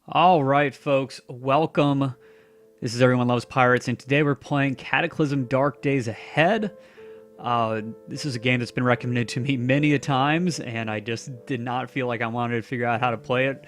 All right, folks, welcome. This is Everyone Loves Pirates, and today we're playing Cataclysm Dark Days Ahead. This is a game that's been recommended to me many a times, and I just did not feel like I wanted to figure out how to play it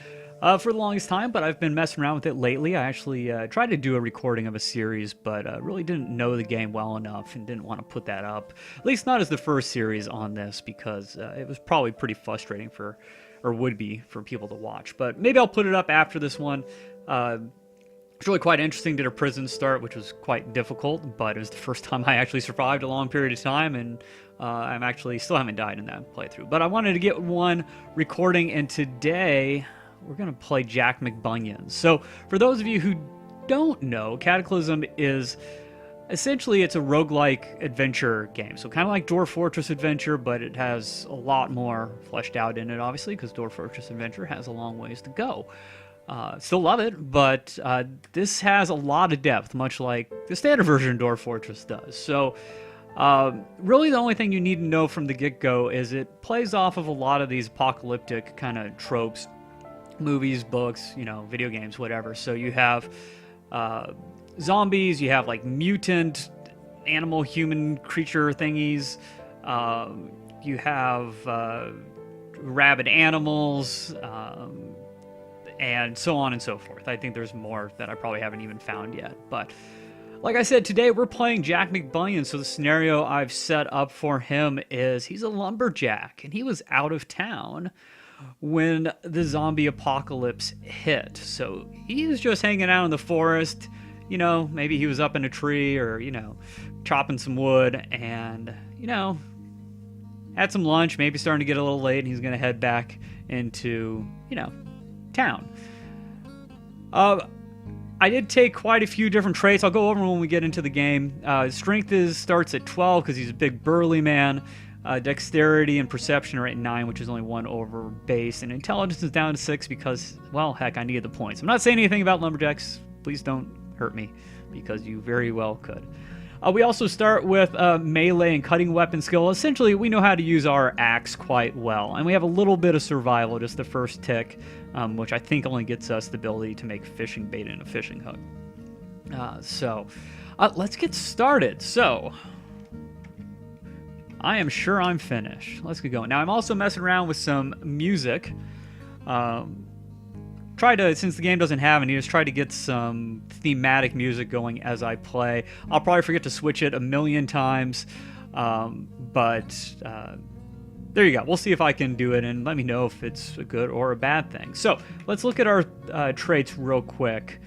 for the longest time, but I've been messing around with it lately. I actually tried to do a recording of a series, but really didn't know the game well enough and didn't want to put that up, at least not as the first series on this, because it was probably pretty frustrating for, or would be, for people to watch. But maybe I'll put it up after this one. It's really quite interesting. Did a prison start, which was quite difficult, but it was the first time I actually survived a long period of time, and I'm actually still haven't died in that playthrough. But I wanted to get one recording, and today we're going to play Jack McBunyans. So for those of you who don't know, Cataclysm is essentially, it's a roguelike adventure game. So kind of like Dwarf Fortress Adventure, but it has a lot more fleshed out in it, obviously, because Dwarf Fortress Adventure has a long ways to go. Still love it, but this has a lot of depth, much like the standard version of Dwarf Fortress does. So really the only thing you need to know from the get-go is it plays off of a lot of these apocalyptic kind of tropes, movies, books, you know, video games, whatever. So you have zombies, you have like mutant animal human creature thingies, you have rabid animals, and so on and so forth. I think there's more that I probably haven't even found yet. But like I said, today we're playing Jack McBunyans. So the scenario I've set up for him is he's a lumberjack, and he was out of town when the zombie apocalypse hit. So he was just hanging out in the forest. You know, maybe he was up in a tree or, you know, chopping some wood and, you know, had some lunch, maybe starting to get a little late, and he's going to head back into, you know, town. I did take quite a few different traits. I'll go over them when we get into the game. Strength starts at 12 because he's a big burly man. Dexterity and perception are at 9, which is only 1 over base. And intelligence is down to 6 because, well, heck, I needed the points. I'm not saying anything about lumberjacks. Please don't hurt me, because you very well could. We also start with melee and cutting weapon skill. Essentially, we know how to use our axe quite well. And we have a little bit of survival, just the first tick, which I think only gets us the ability to make fishing bait and a fishing hook. So let's get started. So I am sure I'm finished. Let's get going. Now, I'm also messing around with some music. Since the game doesn't have any, just try to get some thematic music going as I play. I'll probably forget to switch it a million times, but there you go. We'll see if I can do it, and let me know if it's a good or a bad thing. So let's look at our traits real quick.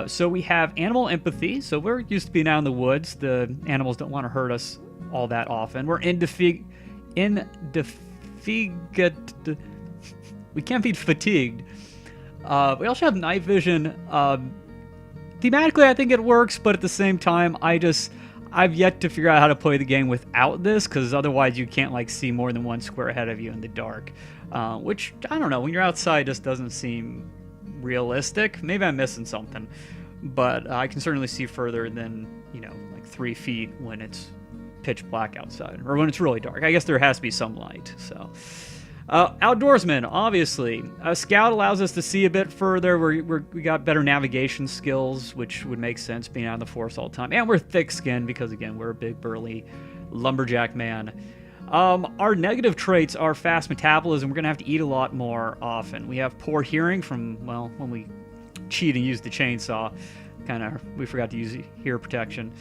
So we have animal empathy. So we're used to being out in the woods. The animals don't want to hurt us all that often. We're we can't be fatigued. We also have night vision. Thematically, I think it works, but at the same time, I've yet to figure out how to play the game without this, because otherwise you can't like see more than one square ahead of you in the dark, which, I don't know, when you're outside just doesn't seem realistic. Maybe I'm missing something, but I can certainly see further than, you know, like 3 feet when it's pitch black outside, or when it's really dark. I guess there has to be some light, so... outdoorsman, obviously. Scout allows us to see a bit further. We got better navigation skills, which would make sense being out in the forest all the time. And we're thick-skinned because, again, we're a big, burly lumberjack man. Our negative traits are fast metabolism. We're going to have to eat a lot more often. We have poor hearing from, well, when we cheat and use the chainsaw. We forgot to use hear protection.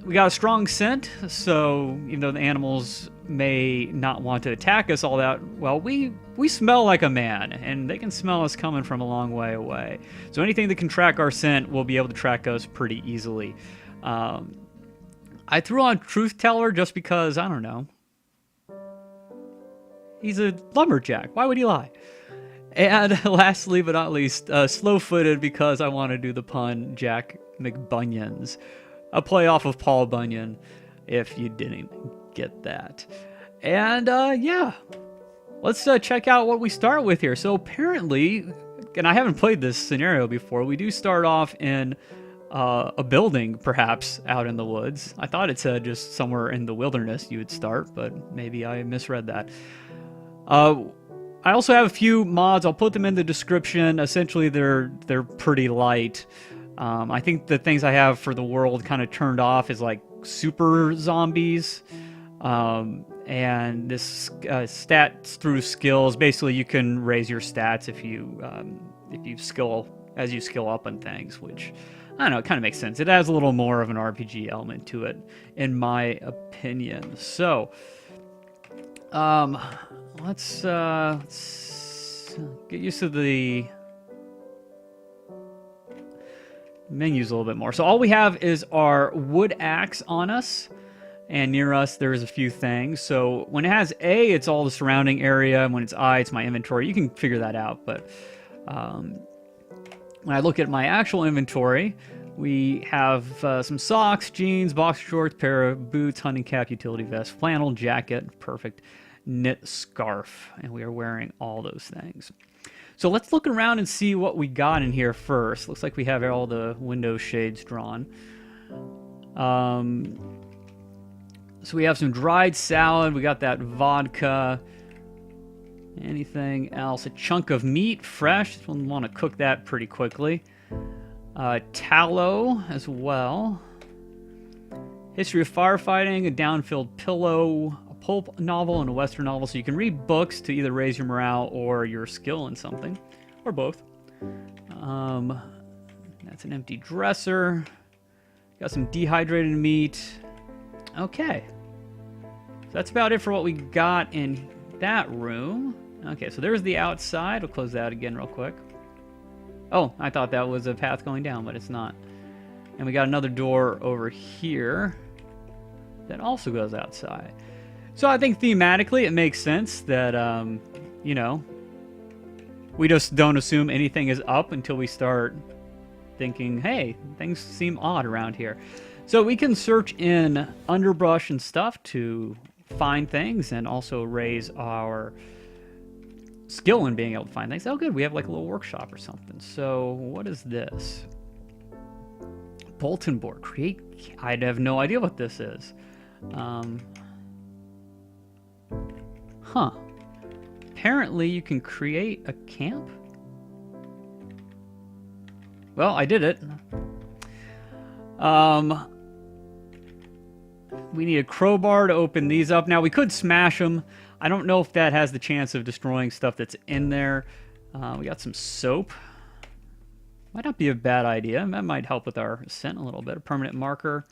We got a strong scent, so even though the animals may not want to attack us all that well, we smell like a man, and they can smell us coming from a long way away. So anything that can track our scent will be able to track us pretty easily. I threw on Truth Teller just because, I don't know. He's a lumberjack. Why would he lie? And lastly but not least, slow-footed, because I want to do the pun Jack McBunyans. A play off of Paul Bunyan, if you didn't get that. And yeah, let's check out what we start with here. So apparently, and I haven't played this scenario before, we do start off in a building, perhaps, out in the woods. I thought it said just somewhere in the wilderness you would start, but maybe I misread that. I also have a few mods. I'll put them in the description. Essentially, they're pretty light. I think the things I have for the world kind of turned off is like super zombies, and this stats through skills. Basically, you can raise your stats if you skill up on things, which I don't know, it kind of makes sense. It adds a little more of an RPG element to it, in my opinion. So, let's get used to the menus a little bit more. So all we have is our wood axe on us, and near us there's a few things. So when it has A, it's all the surrounding area, and when it's I, it's my inventory. You can figure that out, but when I look at my actual inventory, we have some socks, jeans, boxer shorts, pair of boots, hunting cap, utility vest, flannel, jacket, perfect, knit scarf, and we are wearing all those things. So let's look around and see what we got in here first. Looks like we have all the window shades drawn. So we have some dried salad. We got that vodka. Anything else? A chunk of meat, fresh. We'll want to cook that pretty quickly. Tallow as well. History of firefighting, a downfilled pillow, a pulp novel, and a western novel. So you can read books to either raise your morale or your skill in something, or both. That's an empty dresser. Got some dehydrated meat. Okay. So that's about it for what we got in that room. Okay, so there's the outside. We'll close that again real quick. Oh, I thought that was a path going down, but it's not. And we got another door over here that also goes outside. So I think thematically it makes sense that, you know, we just don't assume anything is up until we start thinking, hey, things seem odd around here. So we can search in underbrush and stuff to find things and also raise our skill in being able to find things. Oh, good. We have like a little workshop or something. So what is this? Bulletin board. Create. I have no idea what this is. Huh. Apparently you can create a camp. Well, I did it. We need a crowbar to open these up. Now, we could smash them. I don't know if that has the chance of destroying stuff that's in there. We got some soap. Might not be a bad idea. That might help with our scent a little bit. A permanent marker.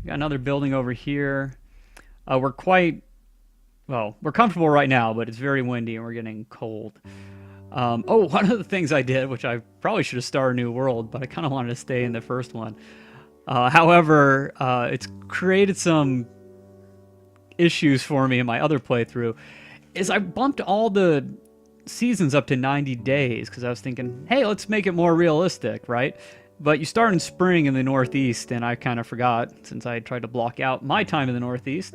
We got another building over here. We're comfortable right now, but it's very windy and we're getting cold. Oh, one of the things I did, which I probably should have started a new world, but I kind of wanted to stay in the first one. However, it's created some issues for me in my other playthrough, is I bumped all the seasons up to 90 days because I was thinking, hey, let's make it more realistic, right? But you start in spring in the Northeast, and I kind of forgot, since I tried to block out my time in the Northeast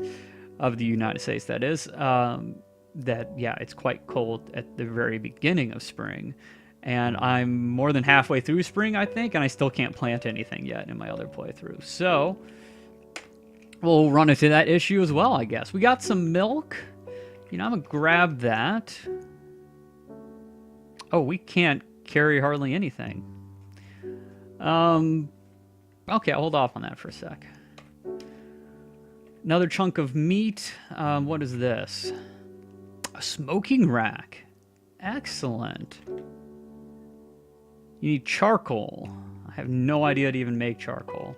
of the United States, that is, that, yeah, it's quite cold at the very beginning of spring. And I'm more than halfway through spring, I think, and I still can't plant anything yet in my other playthrough. So we'll run into that issue as well, I guess. We got some milk. You know, I'm going to grab that. Oh, we can't carry hardly anything. Okay, I'll hold off on that for a sec. Another chunk of meat. What is this? A smoking rack. Excellent. You need charcoal. I have no idea to even make charcoal.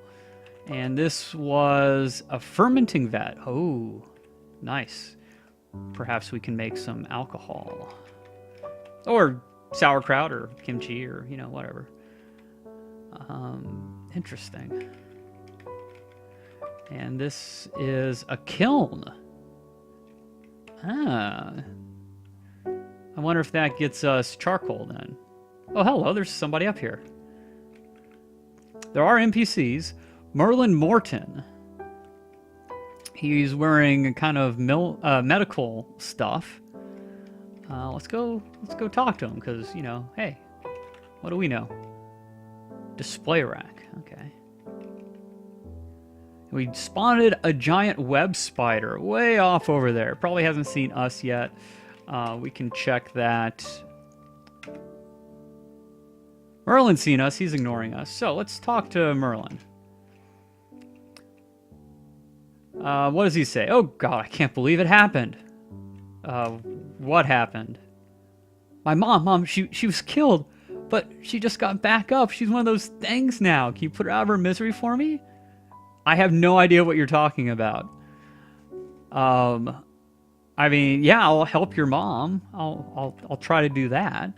And this was a fermenting vat. Oh, nice. Perhaps we can make some alcohol. Or sauerkraut or kimchi or, you know, whatever. Interesting. And this is a kiln. Ah. I wonder if that gets us charcoal then. Oh, hello, there's somebody up here. There are NPCs. Merlin Morton. He's wearing kind of medical stuff. Let's go talk to him, because, you know, hey, what do we know? Display rack. Okay. We spotted a giant web spider way off over there. Probably hasn't seen us yet. We can check that. Merlin's seen us. He's ignoring us. So let's talk to Merlin. What does he say? Oh, God, I can't believe it happened. What happened? My mom, she was killed, but she just got back up. She's one of those things now. Can you put her out of her misery for me? I have no idea what you're talking about. I mean, yeah, I'll help your mom. I'll try to do that.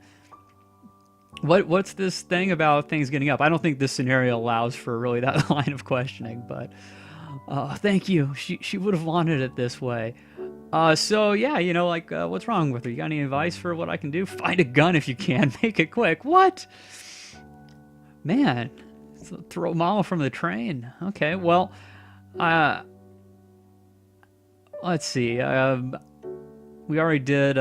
What's this thing about things getting up? I don't think this scenario allows for really that line of questioning, but thank you. She would have wanted it this way. So yeah, you know, like, what's wrong with her? You got any advice for what I can do? Find a gun if you can. Make it quick. What? Man, throw Mama from the train. Okay, well, let's see. We already did,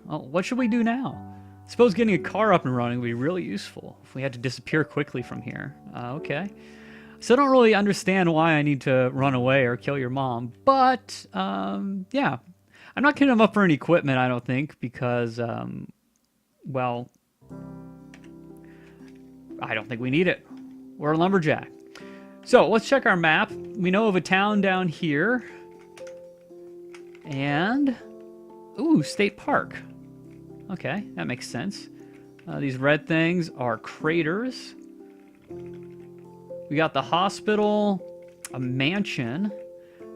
what should we do now? I suppose getting a car up and running would be really useful if we had to disappear quickly from here. Okay. So I don't really understand why I need to run away or kill your mom, but, yeah. I'm not getting them up for any equipment, I don't think, because, well, I don't think we need it. We're a lumberjack. So let's check our map. We know of a town down here. And, ooh, state park. Okay, that makes sense. These red things are craters. We got the hospital, a mansion,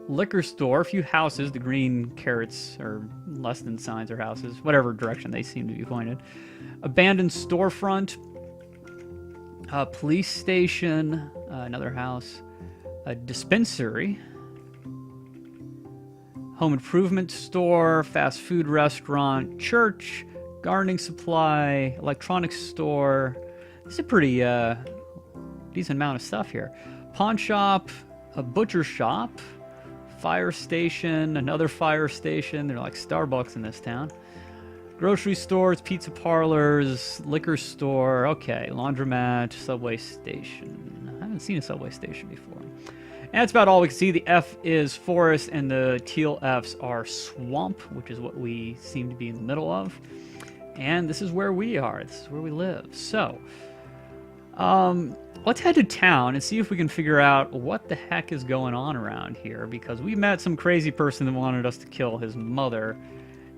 liquor store, a few houses. The green carrots are less than signs or houses, whatever direction they seem to be pointed. Abandoned storefront, a police station, another house, a dispensary, home improvement store, fast food restaurant, church, gardening supply, electronics store. This is a pretty decent amount of stuff here. Pawn shop, a butcher shop, fire station, another fire station. They're like Starbucks in this town. Grocery stores, pizza parlors, liquor store. Okay, laundromat, subway station. I haven't seen a subway station before. And that's about all we can see. The F is forest, and the teal Fs are swamp, which is what we seem to be in the middle of. And this is where we are. This is where we live. So, let's head to town and see if we can figure out what the heck is going on around here, because we met some crazy person that wanted us to kill his mother,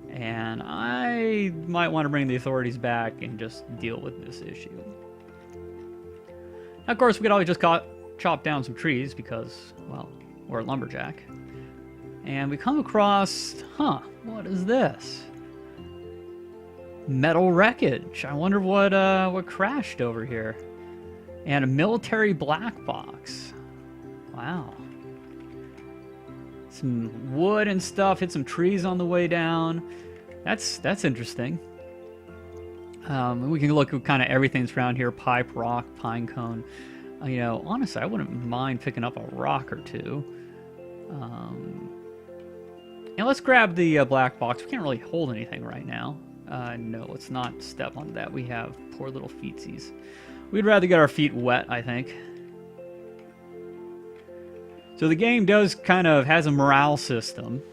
and I might want to bring the authorities back and just deal with this issue. Now, of course, we could always just chop down some trees because, well, we're a lumberjack. And we come across, what is this? Metal wreckage. I wonder what crashed over here. And a military black box. Wow. Some wood and stuff. Hit some trees on the way down. That's interesting. We can look at kind of everything that's around here. Pipe, rock, pine cone. You know, honestly, I wouldn't mind picking up a rock or two. And let's grab the black box. We can't really hold anything right now. No, let's not step onto that. We have poor little feetsies. We'd rather get our feet wet, I think. So the game does kind of has a morale system.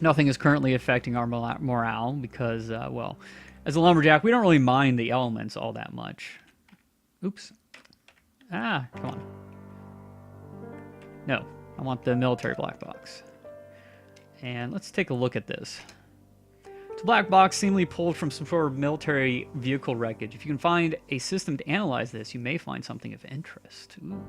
Nothing is currently affecting our morale because, well, as a lumberjack, we don't really mind the elements all that much. Oops. Come on. No, I want the military black box. And let's take a look at this. It's a black box seemingly pulled from some sort of military vehicle wreckage. If you can find a system to analyze this, you may find something of interest. Ooh.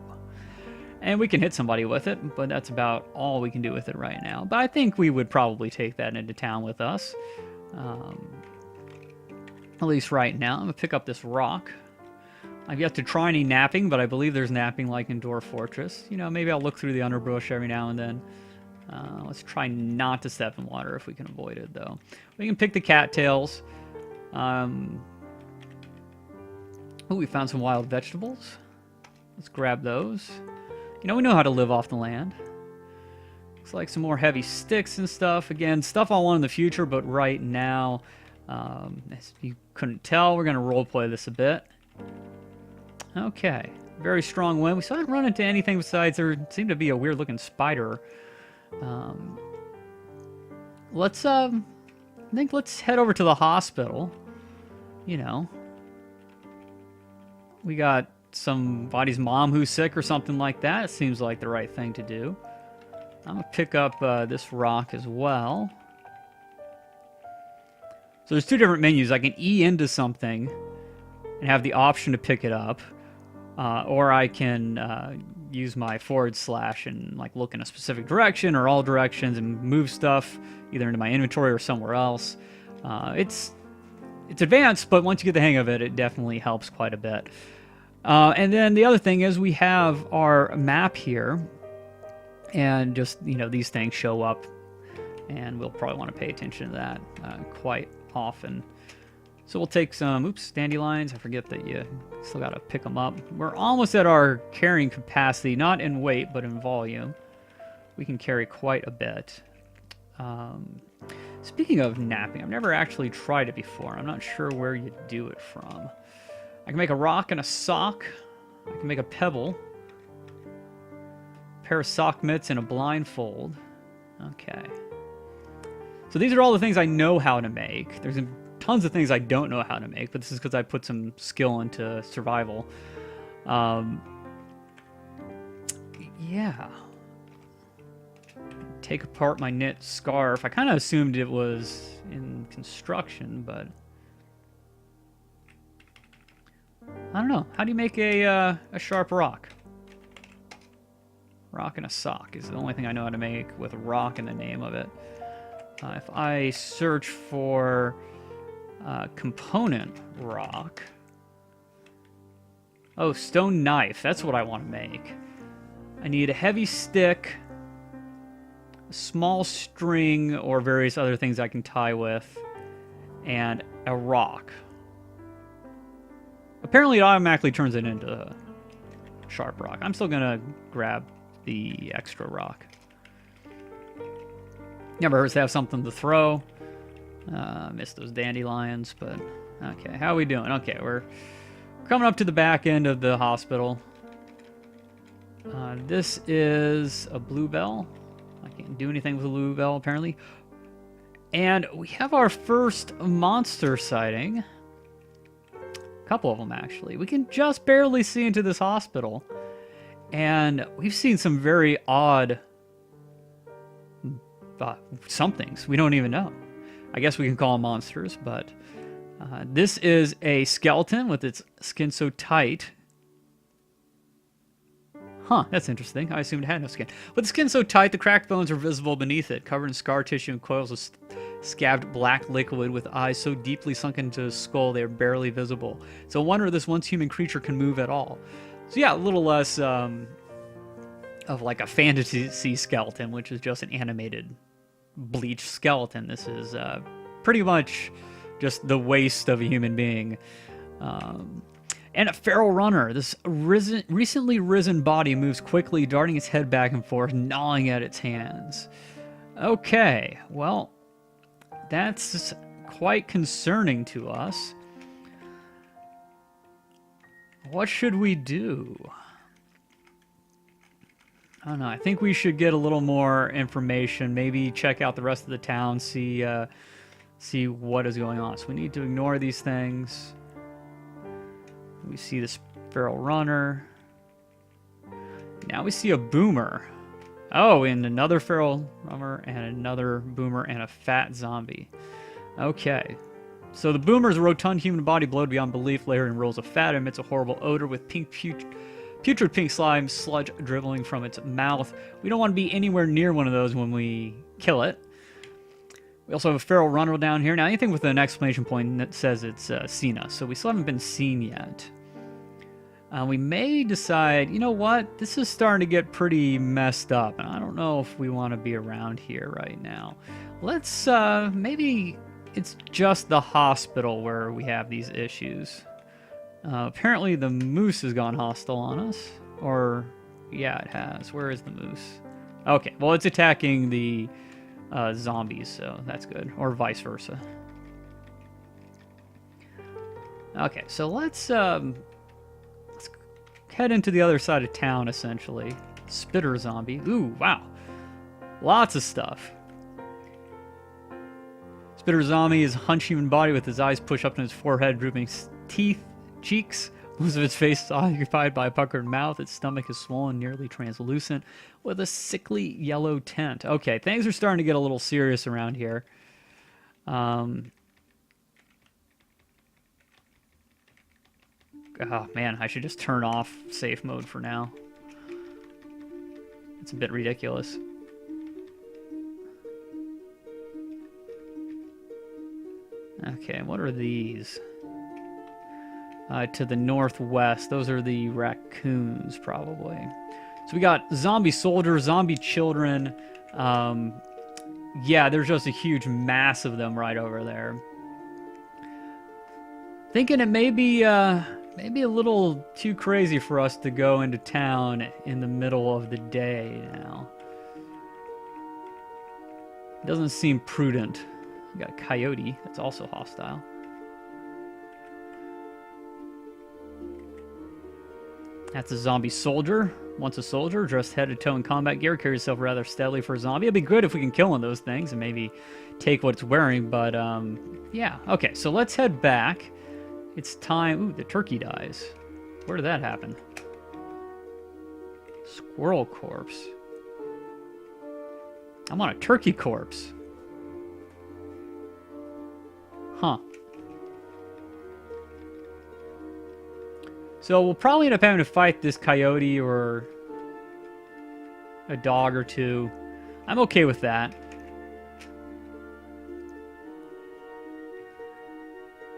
And we can hit somebody with it, but that's about all we can do with it right now. But I think we would probably take that into town with us. At least right now. I'm going to pick up this rock. I've yet to try any napping, but I believe there's napping like in Dwarf Fortress. You know, maybe I'll look through the underbrush every now and then. Let's try not to step in water if we can avoid it, though. We can pick the cattails. Oh, we found some wild vegetables. Let's grab those. You know, we know how to live off the land. Looks like some more heavy sticks and stuff. Again, stuff I'll want in the future, but right now, as you couldn't tell, we're going to roleplay this a bit. Okay, very strong wind. We still haven't run into anything besides there seemed to be a weird-looking spider. Let's I think let's head over to the hospital. You know, we got somebody's mom who's sick or something like that. It seems like the right thing to do. I'm going to pick up this rock as well. So there's two different menus. I can E into something and have the option to pick it up. Or I can use my forward slash and like look in a specific direction or all directions and move stuff either into my inventory or somewhere else. It's advanced, but once you get the hang of it, it definitely helps quite a bit. And then the other thing is we have our map here, and just, you know, these things show up, and we'll probably want to pay attention to that quite often. So we'll take some, dandelions. I forget that you still got to pick them up. We're almost at our carrying capacity, not in weight, but in volume. We can carry quite a bit. Speaking of napping, I've never actually tried it before. I'm not sure where you do it from. I can make a rock and a sock. I can make a pebble. A pair of sock mitts and a blindfold. Okay. So these are all the things I know how to make. There's tons of things I don't know how to make, but this is because I put some skill into survival. Yeah. Take apart my knit scarf. I kind of assumed it was in construction, but I don't know. How do you make a sharp rock? Rock and a sock is the only thing I know how to make with rock in the name of it. If I search for component rock. Oh, stone knife. That's what I want to make. I need a heavy stick, a small string, or various other things I can tie with, and a rock. Apparently it automatically turns it into sharp rock. I'm still going to grab the extra rock. Never hurts to have something to throw. Missed those dandelions, but okay. How are we doing? Okay, we're coming up to the back end of the hospital. This is a bluebell. I can't do anything with a bluebell, apparently. And we have our first monster sighting. A couple of them, actually. We can just barely see into this hospital. And we've seen some very odd somethings. We don't even know. I guess we can call them monsters, but this is a skeleton with its skin so tight. Huh, that's interesting. I assumed it had no skin. With the skin so tight, the cracked bones are visible beneath it, covered in scar tissue and coils of scabbed black liquid with eyes so deeply sunk into his skull they are barely visible. It's a wonder this once human creature can move at all. So yeah, a little less of like a fantasy skeleton, which is just an animated bleached skeleton. This is pretty much just the waste of a human being. And a feral runner. This recently risen body moves quickly, darting its head back and forth, gnawing at its hands. Okay, well, that's quite concerning to us. What should we do? I don't know. I think we should get a little more information. Maybe check out the rest of the town, see what is going on. So we need to ignore these things. We see this feral runner. Now we see a boomer. Oh, and another feral runner, and another boomer, and a fat zombie. Okay. So the boomer is a rotund human body bloated beyond belief, layered in rolls of fat, emits a horrible odor with putrid pink slime sludge dribbling from its mouth. We don't want to be anywhere near one of those when we kill it. We also have a feral runner down here. Now, anything with an exclamation point that says it's seen us, so we still haven't been seen yet. We may decide, you know what, this is starting to get pretty messed up, and I don't know if we want to be around here right now. Let's, maybe it's just the hospital where we have these issues. Apparently the moose has gone hostile on us. Or, yeah, it has. Where is the moose? Okay, well, it's attacking the zombies, so that's good. Or vice versa. Okay, so let's head into the other side of town, essentially. Spitter zombie. Ooh, wow. Lots of stuff. Spitter zombie is a hunched-human body with his eyes pushed up to his forehead, drooping teeth, cheeks. Most of its face is occupied by a puckered mouth. Its stomach is swollen, nearly translucent, with a sickly yellow tint. Okay, things are starting to get a little serious around here. Oh, man, I should just turn off safe mode for now. It's a bit ridiculous. Okay, what are these? To the northwest, those are the raccoons, probably. So we got zombie soldiers, zombie children. Yeah, there's just a huge mass of them right over there. Thinking it may be maybe a little too crazy for us to go into town in the middle of the day now. Doesn't seem prudent. We got a coyote that's also hostile. That's a zombie soldier. Once a soldier, dressed head to toe in combat gear, carries himself rather steadily for a zombie. It'd be good if we can kill one of those things and maybe take what it's wearing, but yeah. Okay, so let's head back. It's time. Ooh, the turkey dies. Where did that happen? Squirrel corpse. I'm on a turkey corpse. Huh. So we'll probably end up having to fight this coyote or a dog or two. I'm okay with that.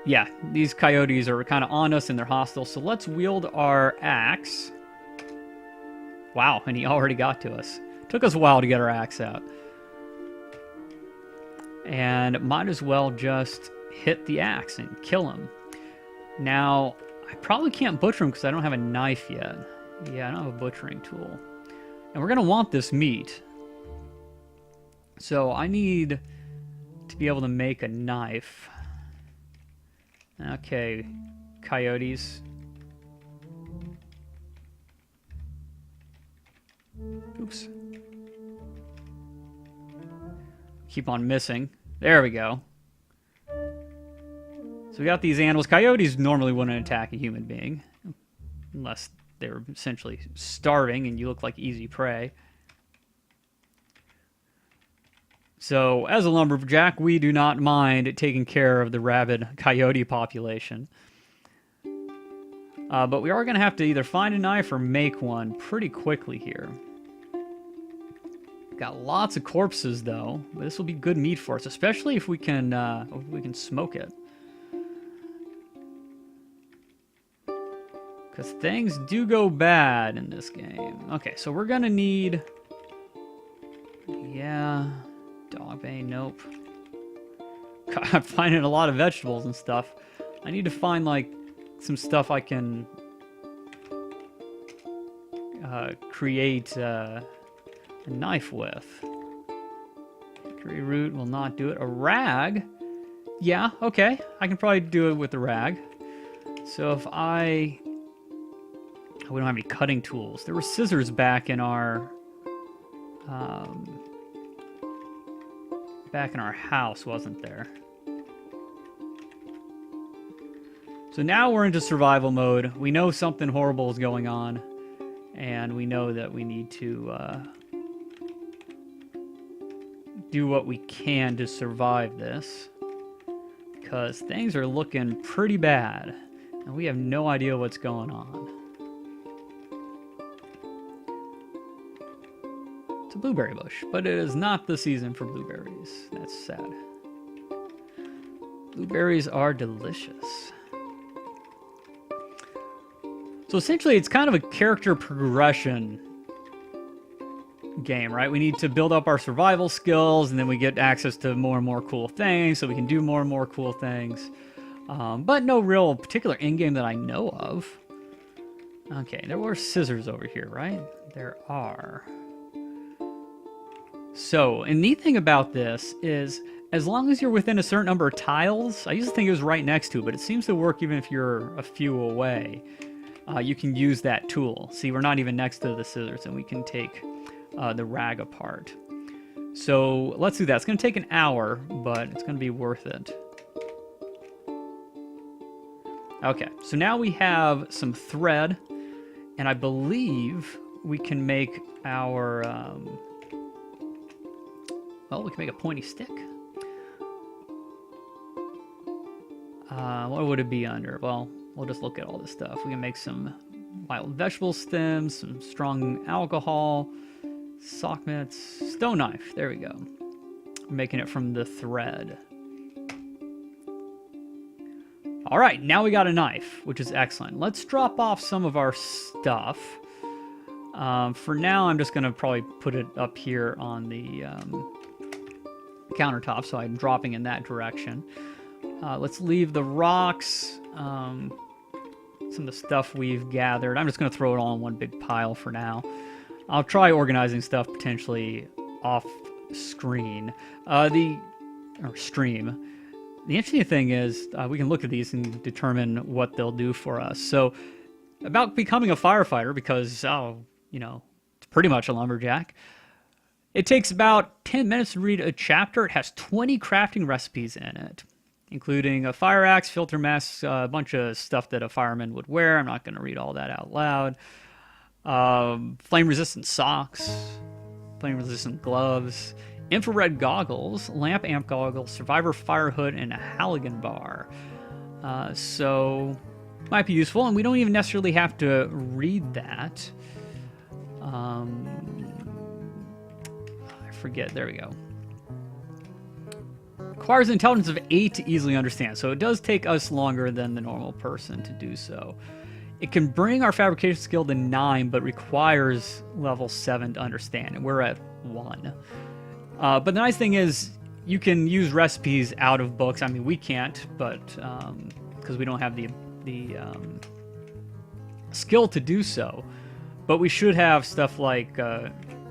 Yeah, these coyotes are kind of on us and they're hostile. So let's wield our axe. Wow, and he already got to us. Took us a while to get our axe out. And might as well just hit the axe and kill him. Now, I probably can't butcher him because I don't have a knife yet. Yeah, I don't have a butchering tool. And we're going to want this meat. So I need to be able to make a knife. Okay, coyotes. Oops. Keep on missing. There we go. So we got these animals. Coyotes normally wouldn't attack a human being. Unless they're essentially starving and you look like easy prey. So, as a lumberjack, we do not mind taking care of the rabid coyote population. But we are going to have to either find a knife or make one pretty quickly here. Got lots of corpses, though. But this will be good meat for us, especially if we can smoke it. Because things do go bad in this game. Okay, so we're going to need... Yeah... Dog bane, nope. God, I'm finding a lot of vegetables and stuff. I need to find, like, some stuff I can create a knife with. Hickory root will not do it. A rag? Yeah, okay. I can probably do it with a rag. So if we don't have any cutting tools. There were scissors back in our... back in our house, wasn't there? So now we're into survival mode. We know something horrible is going on, and we know that we need to do what we can to survive this, because things are looking pretty bad, and we have no idea what's going on. A blueberry bush, but it is not the season for blueberries. That's sad. Blueberries are delicious. So essentially, it's kind of a character progression game, right? We need to build up our survival skills, and then we get access to more and more cool things, so we can do more and more cool things. But no real particular in-game that I know of. Okay, there were scissors over here, right? There are. So, a neat thing about this is, as long as you're within a certain number of tiles, I used to think it was right next to it, but it seems to work even if you're a few away. You can use that tool. See, we're not even next to the scissors, and we can take the rag apart. So let's do that. It's going to take an hour, but it's going to be worth it. Okay, so now we have some thread, and I believe we can make our, well, we can make a pointy stick. What would it be under? Well, we'll just look at all this stuff. We can make some wild vegetable stems, some strong alcohol, sock mitts, stone knife. There we go. We're making it from the thread. All right, now we got a knife, which is excellent. Let's drop off some of our stuff. For now, I'm just going to probably put it up here on the countertop, so I'm dropping in that direction. Let's leave the rocks, some of the stuff we've gathered. I'm just going to throw it all in one big pile for now. I'll try organizing stuff potentially off screen. Stream. The interesting thing is we can look at these and determine what they'll do for us. So about becoming a firefighter, because, you know, it's pretty much a lumberjack. It takes about 10 minutes to read a chapter. It has 20 crafting recipes in it, including a fire axe, filter mask, a bunch of stuff that a fireman would wear. I'm not going to read all that out loud. Flame-resistant socks, flame-resistant gloves, infrared goggles, lamp amp goggles, survivor fire hood, and a halogen bar. So might be useful, and we don't even necessarily have to read that. I forget. There we go. Requires intelligence of 8 to easily understand, so it does take us longer than the normal person to do so. It can bring our fabrication skill to 9, but requires level 7 to understand, and we're at 1. But the nice thing is, you can use recipes out of books. I mean, we can't, but because we don't have the skill to do so. But we should have stuff like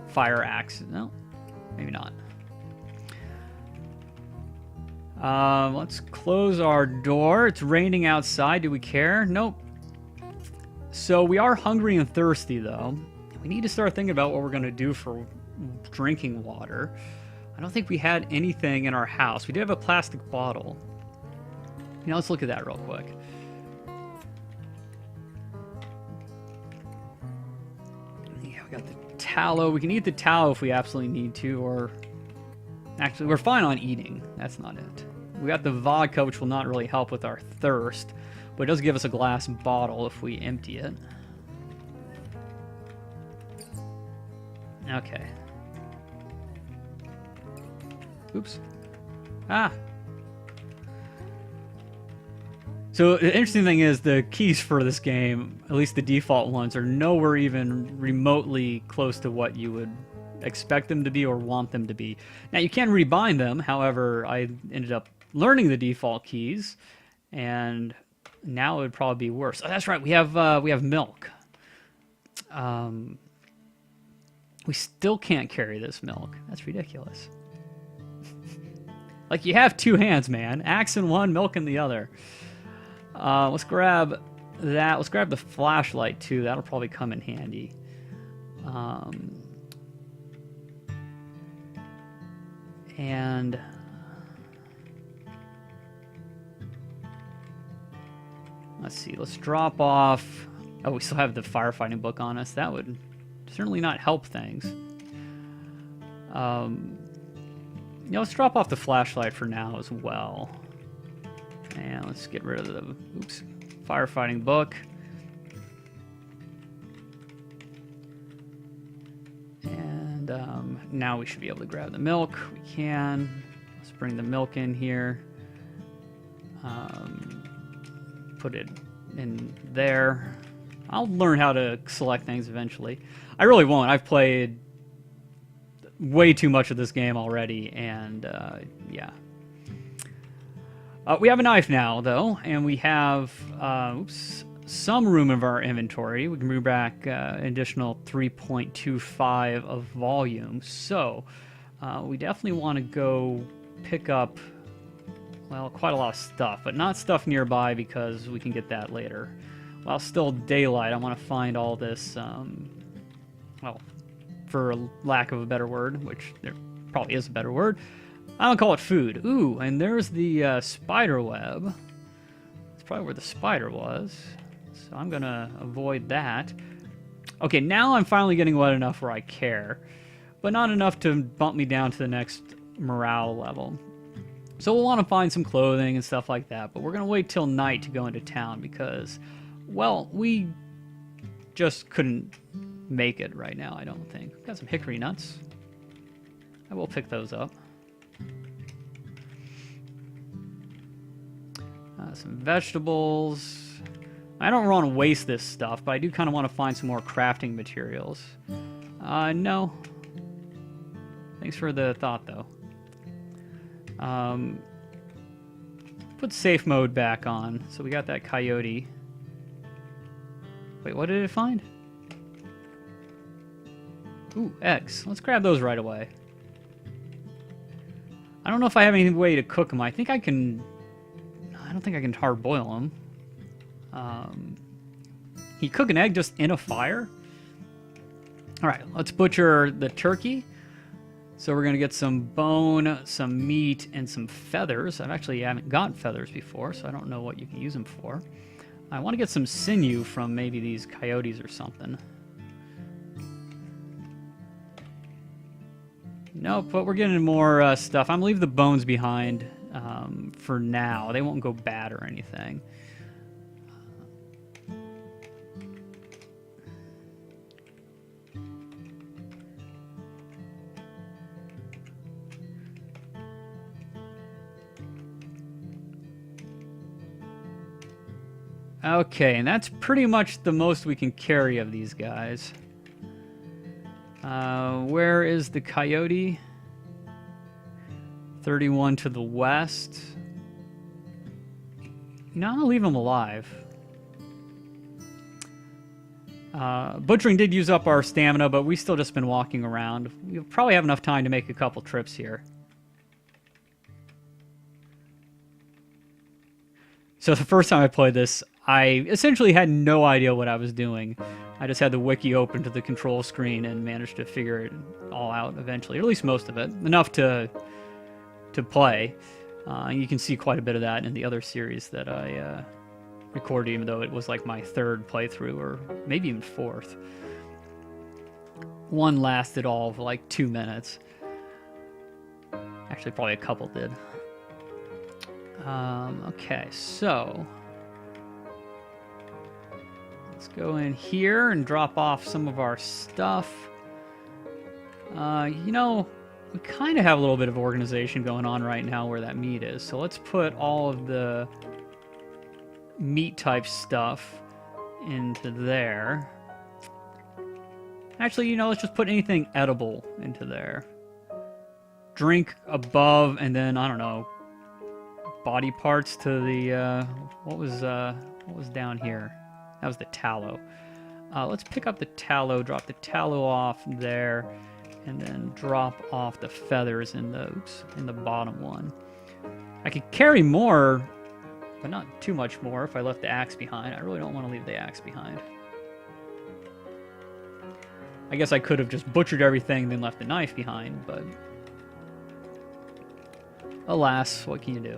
fire axe. No, maybe not. Let's close our door. It's raining outside. Do we care? Nope. So we are hungry and thirsty, though. We need to start thinking about what we're going to do for drinking water. I don't think we had anything in our house. We did have a plastic bottle. You know, let's look at that real quick. Yeah, we got the tallow. We can eat the tallow if we absolutely need to, or actually, we're fine on eating. That's not it. We got the vodka, which will not really help with our thirst, but it does give us a glass bottle if we empty it. Okay. Oops. Ah. So the interesting thing is the keys for this game, at least the default ones, are nowhere even remotely close to what you would expect them to be or want them to be. Now you can rebind them. However, I ended up learning the default keys, and now it would probably be worse. Oh, that's right. We have milk. We still can't carry this milk. That's ridiculous. Like, you have 2 hands, man. Axe in one, milk in the other. Let's grab that. Let's grab the flashlight, too. That'll probably come in handy. And let's see. Let's drop off. Oh, we still have the firefighting book on us. That would certainly not help things. You know, let's drop off the flashlight for now as well. And let's get rid of the firefighting book. And now we should be able to grab the milk. We can. Let's bring the milk in here. Put it in there. I'll learn how to select things eventually. I really won't. I've played way too much of this game already, and yeah. We have a knife now, though, and we have some room in our inventory. We can bring back an additional 3.25 of volume, so we definitely want to go pick up, well, quite a lot of stuff, but not stuff nearby because we can get that later. While still daylight, I want to find all this, well, for lack of a better word, which there probably is a better word. I don't call it food. Ooh, and there's the spider web. That's probably where the spider was. So I'm going to avoid that. Okay, now I'm finally getting wet enough where I care. But not enough to bump me down to the next morale level. So we'll want to find some clothing and stuff like that. But we're going to wait till night to go into town because, well, we just couldn't make it right now, I don't think. Got some hickory nuts. I will pick those up. Some vegetables. I don't want to waste this stuff, but I do kind of want to find some more crafting materials. No. Thanks for the thought, though. Put safe mode back on. So we got that coyote. Wait, what did it find? Ooh, eggs. Let's grab those right away. I don't know if I have any way to cook them. I think I can... I don't think I can hard boil them. Can you cook an egg just in a fire? Alright, let's butcher the turkey. So we're going to get some bone, some meat, and some feathers. I haven't gotten feathers before, so I don't know what you can use them for. I want to get some sinew from maybe these coyotes or something. Nope, but we're getting more stuff. I'm going to leave the bones behind for now. They won't go bad or anything. Okay, and that's pretty much the most we can carry of these guys. Where is the coyote? 31 to the west. You know, I'm gonna leave him alive. Butchering did use up our stamina, but we still just been walking around. We'll probably have enough time to make a couple trips here. So the first time I played this, I essentially had no idea what I was doing. I just had the wiki open to the control screen and managed to figure it all out eventually, or at least most of it, enough to play. You can see quite a bit of that in the other series that I recorded, even though it was like my third playthrough, or maybe even fourth. One lasted all of like 2 minutes. Actually, probably a couple did. Okay, so let's go in here and drop off some of our stuff. You know, we kind of have a little bit of organization going on right now where that meat is. So let's put all of the meat type stuff into there. Actually, you know, let's just put anything edible into there. Drink above, and then, I don't know, body parts to the, what was down here? That was the tallow. Let's pick up the tallow, drop the tallow off there, and then drop off the feathers in those, in the bottom one. I could carry more, but not too much more if I left the axe behind. I really don't want to leave the axe behind. I guess I could have just butchered everything and then left the knife behind, but alas, what can you do?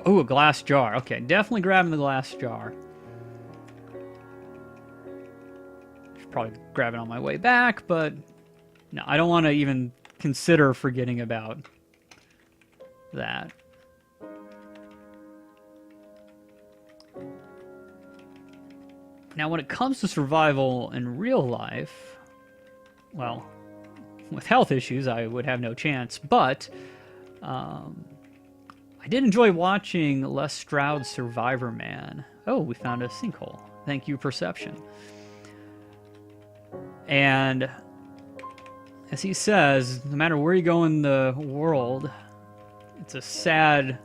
Oh, a glass jar. Okay, definitely grabbing the glass jar. Should probably grab it on my way back, but no, I don't want to even consider forgetting about that. Now, when it comes to survival in real life, well, with health issues, I would have no chance, but I did enjoy watching Les Stroud's Survivor Man. Oh, we found a sinkhole. Thank you, Perception. And as he says, no matter where you go in the world, it's a sad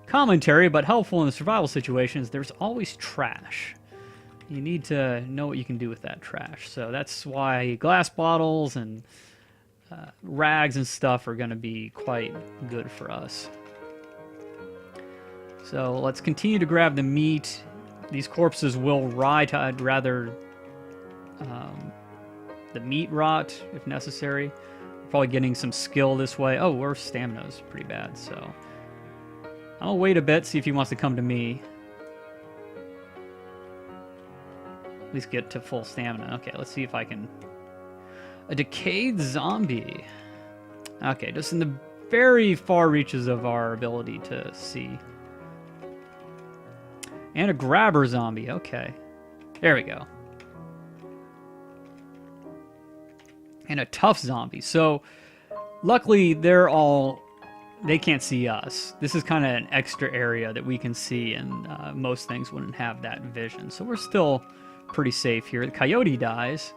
commentary, but helpful in the survival situations. There's always trash. You need to know what you can do with that trash. So that's why glass bottles and rags and stuff are going to be quite good for us. So let's continue to grab the meat. These corpses will rot. I'd rather the meat rot if necessary. probably getting some skill this way. Oh, our stamina's pretty bad, so I'm gonna wait a bit, see if he wants to come to me. At least get to full stamina. Okay, let's see if I can... A decayed zombie. Okay, just in the very far reaches of our ability to see. And a grabber zombie. Okay. There we go. And a tough zombie. So, luckily, they can't see us. This is kind of an extra area that we can see, and most things wouldn't have that vision. So we're still pretty safe here. The coyote dies.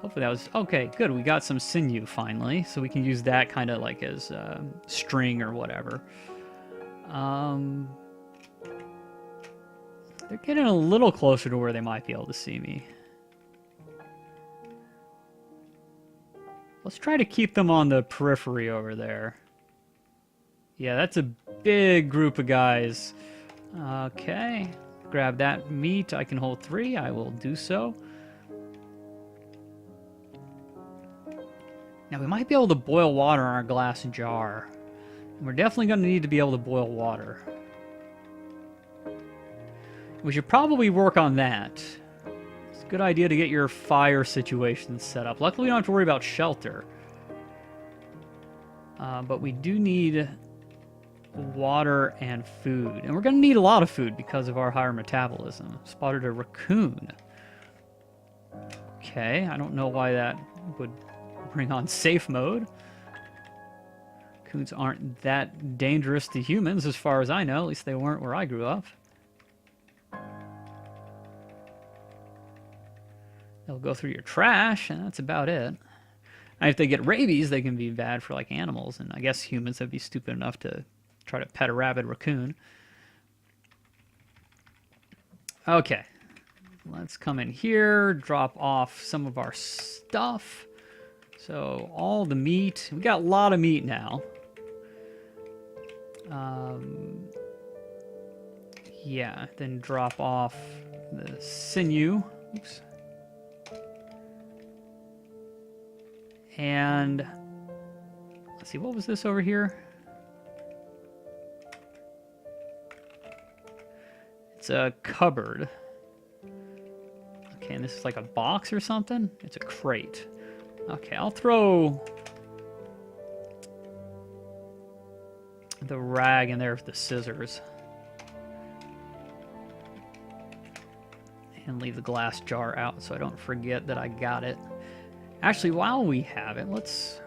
Hopefully that was... Okay, good. We got some sinew, finally. So we can use that kind of like as string or whatever. They're getting a little closer to where they might be able to see me. Let's try to keep them on the periphery over there. Yeah, that's a big group of guys. Okay. Grab that meat. I can hold 3. I will do so. Now, we might be able to boil water in our glass jar. We're definitely going to need to be able to boil water. We should probably work on that. It's a good idea to get your fire situation set up. Luckily, we don't have to worry about shelter. But we do need water and food. And we're going to need a lot of food because of our higher metabolism. Spotted a raccoon. Okay, I don't know why that would bring on safe mode. Raccoons aren't that dangerous to humans as far as I know. At least they weren't where I grew up. They'll go through your trash, and that's about it. And if they get rabies, they can be bad for, like, animals. And I guess humans would be stupid enough to try to pet a rabid raccoon. Okay. Let's come in here, drop off some of our stuff. So, all the meat. We got a lot of meat now. Yeah, then drop off the sinew. Oops. And let's see, what was this over here? It's a cupboard. Okay, and this is like a box or something? It's a crate. Okay, I'll throw the rag in there with the scissors. And leave the glass jar out so I don't forget that I got it. Actually, while we have it, let's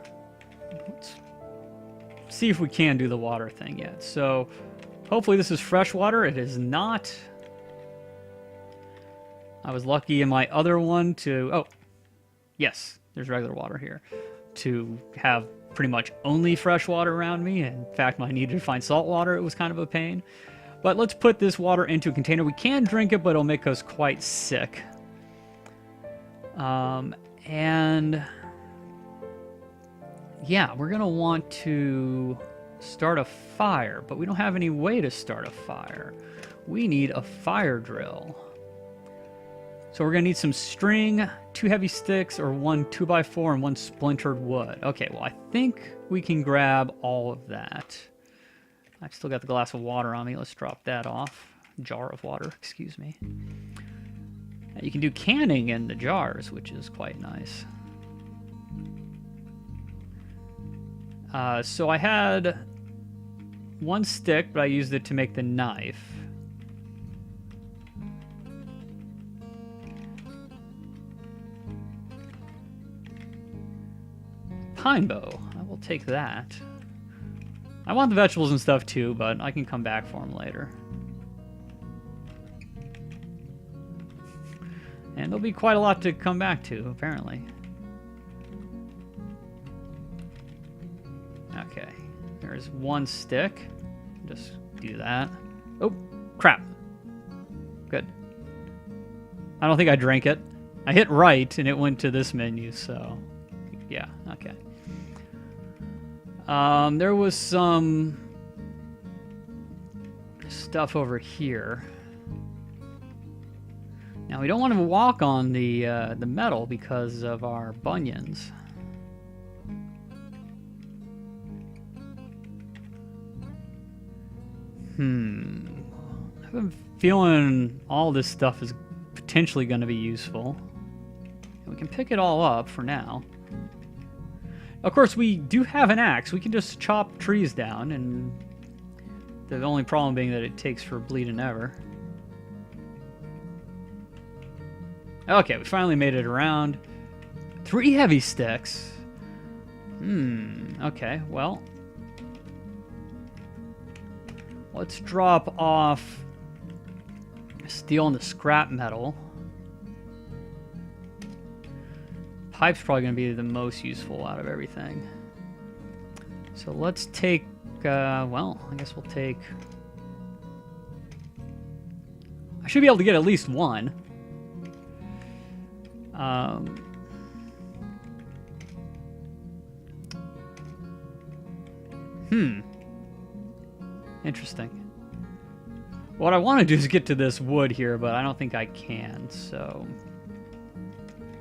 see if we can do the water thing yet. So, hopefully this is fresh water. It is not. I was lucky in my other one to... Oh, yes, there's regular water here. To have pretty much only fresh water around me. In fact, when I needed to find salt water, it was kind of a pain. But let's put this water into a container. We can drink it, but it'll make us quite sick. And yeah, we're going to want to start a fire, but we don't have any way to start a fire. We need a fire drill. So we're going to need some string, 2 heavy sticks, or 1 2x4 and 1 splintered wood. Okay, well, I think we can grab all of that. I've still got the glass of water on me. Let's drop that off. Jar of water, excuse me. You can do canning in the jars, which is quite nice. So I had 1 stick, but I used it to make the knife. Pine bow. I will take that. I want the vegetables and stuff too, but I can come back for them later. And there'll be quite a lot to come back to, apparently. Okay. There's 1 stick. Just do that. Oh, crap. Good. I don't think I drank it. I hit right, and it went to this menu, so... Yeah, okay. There was some... stuff over here. Now, we don't want to walk on the metal because of our bunions. I've been feeling all this stuff is potentially going to be useful. We can pick it all up for now. Of course, we do have an axe. We can just chop trees down, and the only problem being that it takes for bleeding ever. Okay, we finally made it around. 3 heavy sticks. Okay, well. Let's drop off steel and the scrap metal. Pipe's probably going to be the most useful out of everything. So let's take, well, I guess we'll take... I should be able to get at least one. Interesting. What I want to do is get to this wood here, but I don't think I can, so...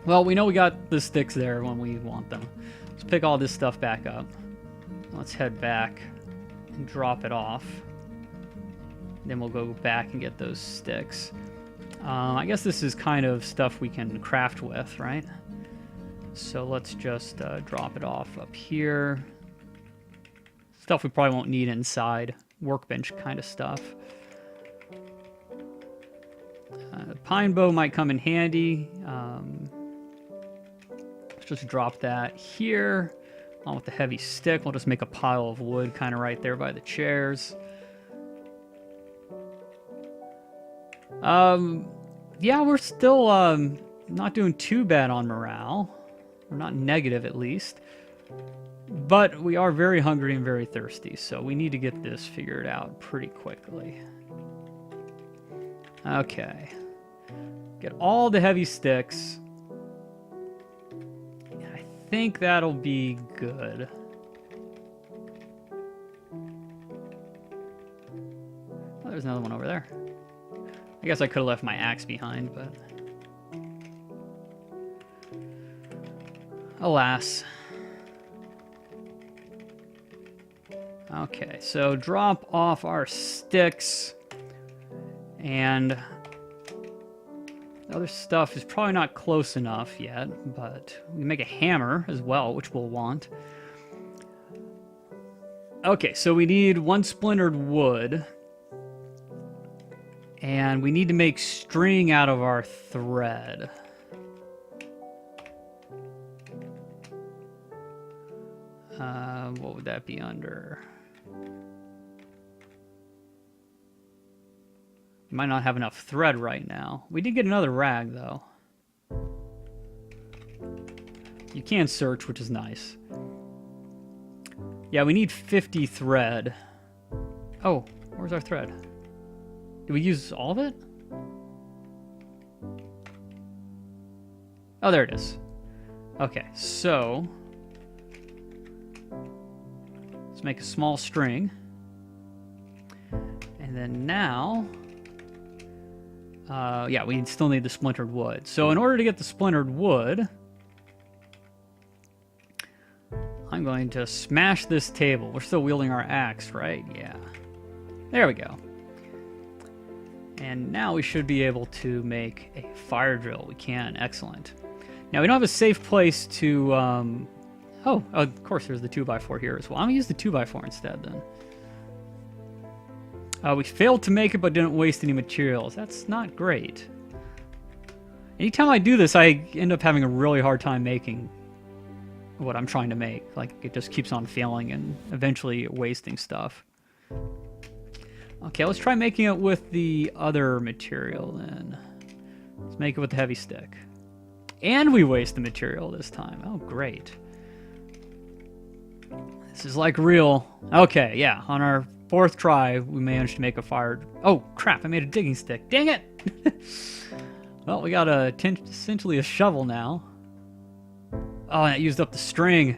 Well, we know we got the sticks there when we want them. Let's pick all this stuff back up. Let's head back and drop it off. Then we'll go back and get those sticks. I guess this is kind of stuff we can craft with, right? So let's just drop it off up here. Stuff we probably won't need inside. Workbench kind of stuff. Pine bow might come in handy. Let's just drop that here. Along with the heavy stick, we'll just make a pile of wood kind of right there by the chairs. Yeah, we're still not doing too bad on morale. We're not negative, at least. But we are very hungry and very thirsty, so we need to get this figured out pretty quickly. Okay. Get all the heavy sticks. And I think that'll be good. Oh, there's another one over there. I guess I could have left my axe behind, but... alas. Okay, so drop off our sticks. And... the other stuff is probably not close enough yet, but we can make a hammer as well, which we'll want. Okay, so we need 1 splintered wood. And we need to make string out of our thread. What would that be under? Might not have enough thread right now. We did get another rag, though. You can search, which is nice. Yeah, we need 50 thread. Oh, where's our thread? Did we use all of it? Oh, there it is. Okay, so... let's make a small string. And then now... yeah, we still need the splintered wood. So in order to get the splintered wood... I'm going to smash this table. We're still wielding our axe, right? Yeah. There we go. And now we should be able to make a fire drill. We can. Excellent. Now, we don't have a safe place to... oh, of course, there's the 2x4 here as well. I'm going to use the 2x4 instead, then. We failed to make it, but didn't waste any materials. That's not great. Anytime I do this, I end up having a really hard time making what I'm trying to make. Like, it just keeps on failing and eventually wasting stuff. Okay, let's try making it with the other material then. Let's make it with the heavy stick. And we waste the material this time. Oh, great. This is like real. Okay, yeah. On our 4th try, we managed to make a fire... oh, crap. I made a digging stick. Dang it! Well, we got essentially a shovel now. Oh, and it used up the string.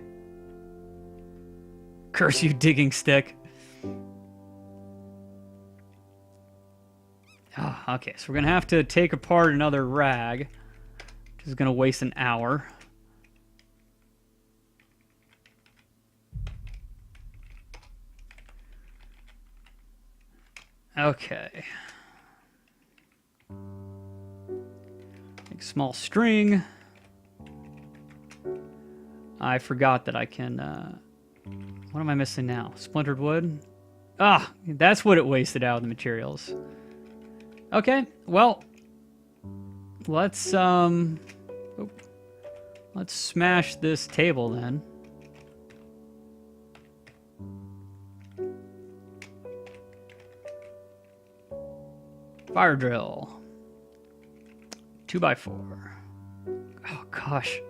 Curse you, digging stick. Oh, okay, so we're going to have to take apart another rag, which is going to waste an hour. Okay. Make small string. I forgot that I can... what am I missing now? Splintered wood? Ah, that's what it wasted out of the materials. Okay, well... let's smash this table then. Fire drill. 2x4. Oh gosh.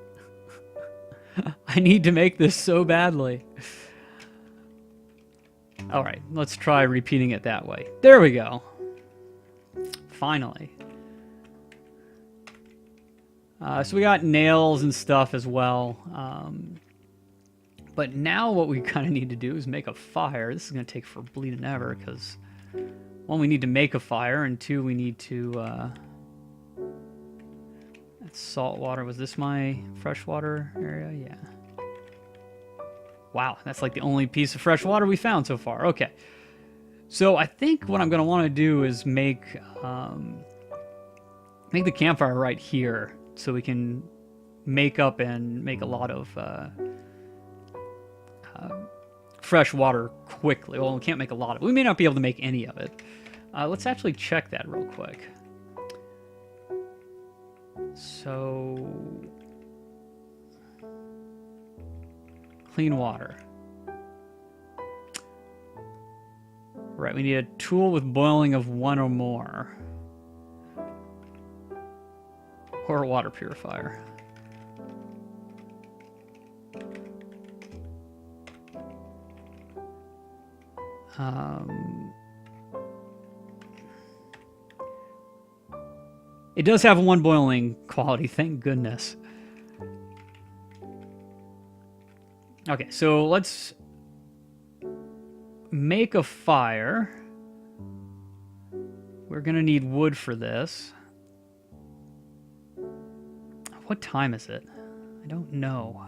I need to make this so badly. Alright, let's try repeating it that way. There we go. Finally. So we got nails and stuff as well. But now what we kind of need to do is make a fire. This is going to take for bleeding ever because, one, we need to make a fire, and two, we need to... that's salt water. Was this my freshwater area? Yeah. Wow, that's like the only piece of fresh water we found so far. Okay. So I think what I'm going to want to do is make the campfire right here, so we can make up and make a lot of fresh water quickly. Well, we can't make a lot of it. We may not be able to make any of it. Let's actually check that real quick. So... clean water. Right, we need a tool with boiling of 1 or more. Or a water purifier. It does have 1 boiling quality, thank goodness. Okay, so let's make a fire. We're gonna need wood for this. What time is it? I don't know.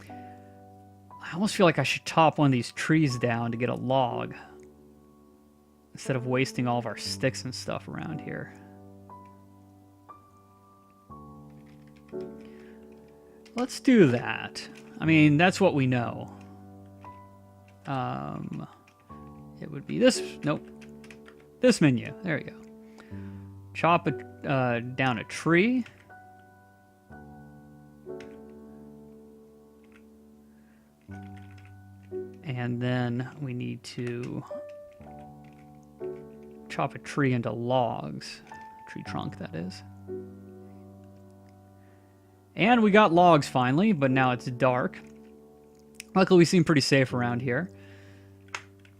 I almost feel like I should chop one of these trees down to get a log, instead of wasting all of our sticks and stuff around here. Let's do that. I mean, that's what we know. It would be this... nope. This menu. There we go. Chop down a tree. And then we need to chop a tree into logs. Tree trunk, that is. And we got logs finally, but now it's dark. Luckily, we seem pretty safe around here.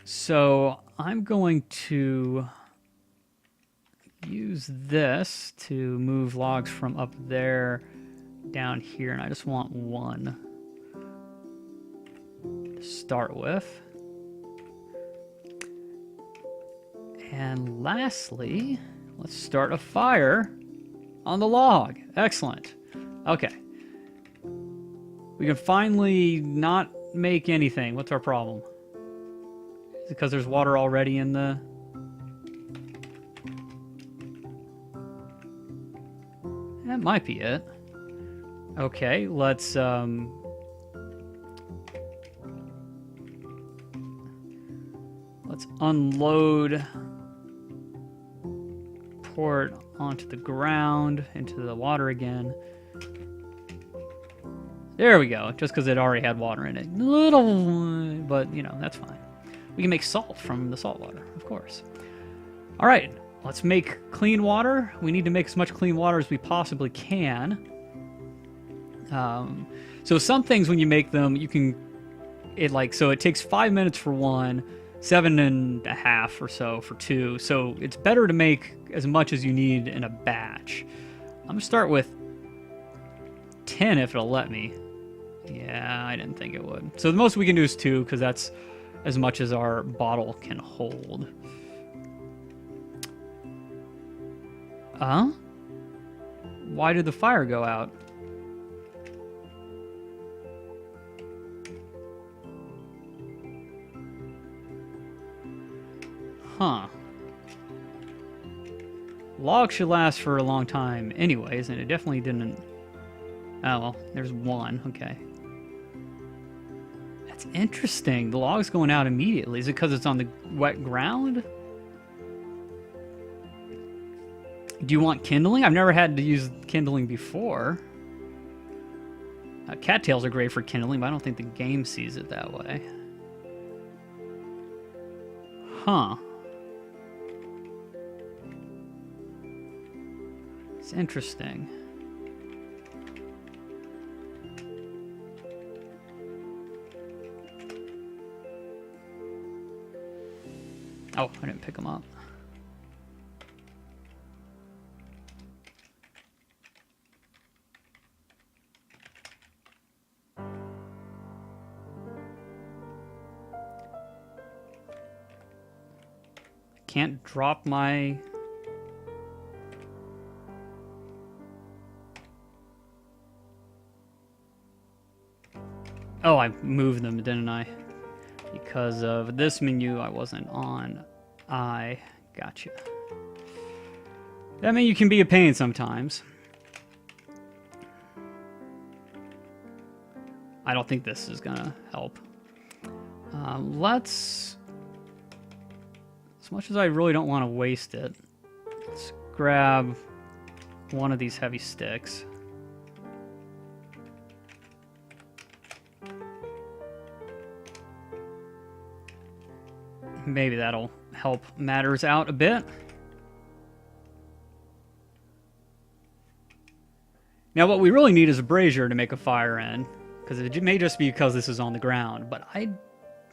So I'm going to use this to move logs from up there down here, and I just want 1 to start with. And lastly, let's start a fire on the log. Excellent. Okay. We can finally not make anything. What's our problem? Is it because there's water already in the... that might be it. Okay, let's unload, pour it onto the ground, into the water again. There we go, just because it already had water in it. Little, but, you know, that's fine. We can make salt from the salt water, of course. All right, let's make clean water. We need to make as much clean water as we possibly can. So some things, when you make them, you can... so it takes 5 minutes for 1, 7.5 or so for 2. So it's better to make as much as you need in a batch. I'm going to start with 10 if it'll let me. Yeah, I didn't think it would. So the most we can do is 2, because that's as much as our bottle can hold. Why did the fire go out? Huh. Log should last for a long time anyways, and it definitely didn't... Oh, well, there's one. Okay. That's interesting. The log's going out immediately. Is it because it's on the wet ground? Do you want kindling? I've never had to use kindling before. Cattails are great for kindling, but I don't think the game sees it that way. Huh. It's interesting. Oh, I didn't pick them up. Can't drop my... Oh, I moved them, didn't I? Because of this menu I wasn't on. I gotcha. That menu can be a pain sometimes. I don't think this is gonna help. Let's... As much as I really don't want to waste it, let's grab one of these heavy sticks. Maybe that'll help matters out a bit. Now what we really need is a brazier to make a fire in, because it may just be because this is on the ground, but I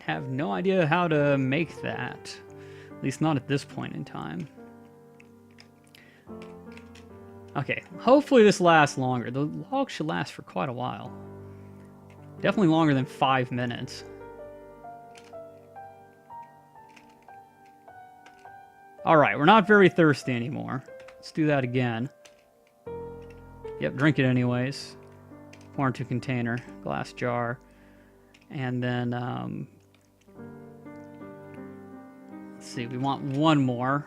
have no idea how to make that. At least not at this point in time. Okay, hopefully this lasts longer. The log should last for quite a while. Definitely longer than 5 minutes. Alright, we're not very thirsty anymore. Let's do that again. Yep, drink it anyways. Pour into container, glass jar. And then, let's see, we want one more.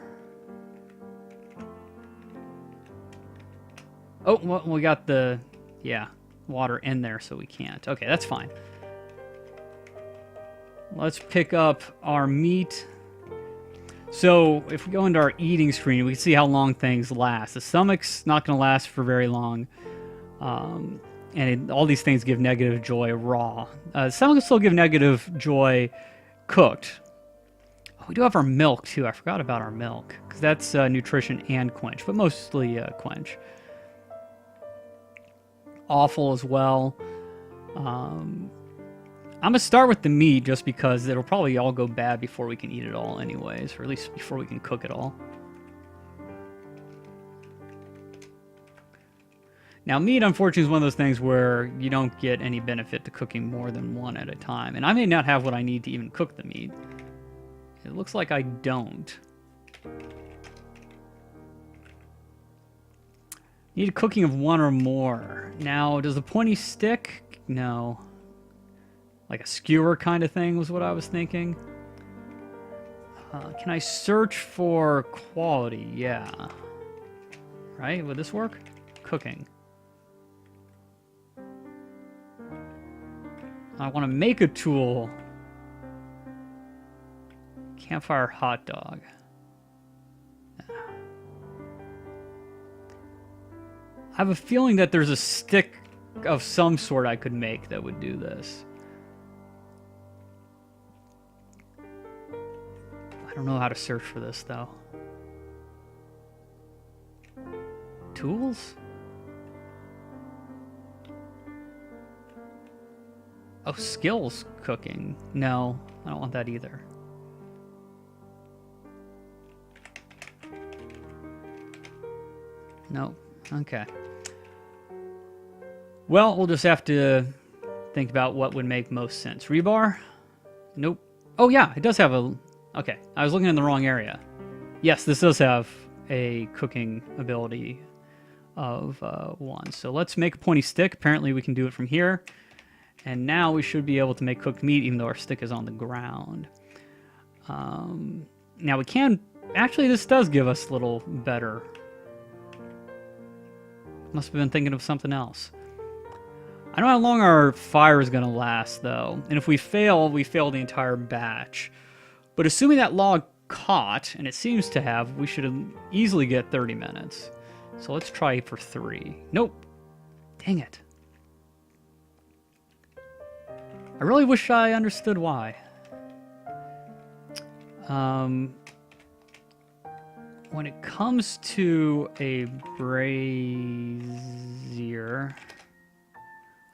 Oh, well, we got the, yeah, water in there, so we can't. Okay, that's fine. Let's pick up our meat. So, if we go into our eating screen, we can see how long things last. The stomach's not going to last for very long. All these things give negative joy raw. Some can still give negative joy cooked. Oh, we do have our milk, too. I forgot about our milk. Because that's nutrition and quench, but mostly quench. Awful as well. I'm going to start with the meat just because it'll probably all go bad before we can eat it all anyways, or at least before we can cook it all. Now, meat, unfortunately, is one of those things where you don't get any benefit to cooking more than one at a time. And I may not have what I need to even cook the meat. It looks like I don't. Need a cooking of one or more. Now, does the pointy stick? No. Like a skewer kind of thing was what I was thinking. Can I search for quality? Yeah. Right? Would this work? Cooking. I want to make a tool. Campfire hot dog. I have a feeling that there's a stick of some sort I could make that would do this. I don't know how to search for this, though. Tools? Oh, skills cooking. No, I don't want that either. Nope. Okay. Well, we'll just have to think about what would make most sense. Rebar? Nope. Oh, yeah, it does have a... Okay, I was looking in the wrong area. Yes, this does have a cooking ability of 1. So let's make a pointy stick. Apparently we can do it from here. And now we should be able to make cooked meat even though our stick is on the ground. Now we can... Actually, this does give us a little better Must have been thinking of something else. I don't know how long our fire is going to last, though. And if we fail the entire batch. But assuming that log caught, and it seems to have, we should easily get 30 minutes. So let's try for 3. Nope. Dang it. I really wish I understood why. When it comes to a brazier,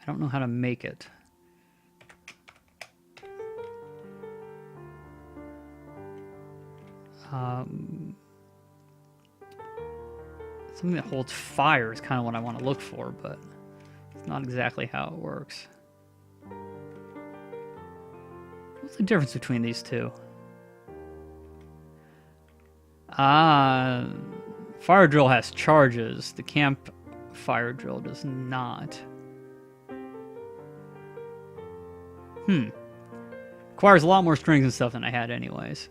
I don't know how to make it. Something that holds fire is kind of what I want to look for, but it's not exactly how it works. What's the difference between these two? Fire drill has charges. The camp fire drill does not. Requires a lot more strings and stuff than I had anyways.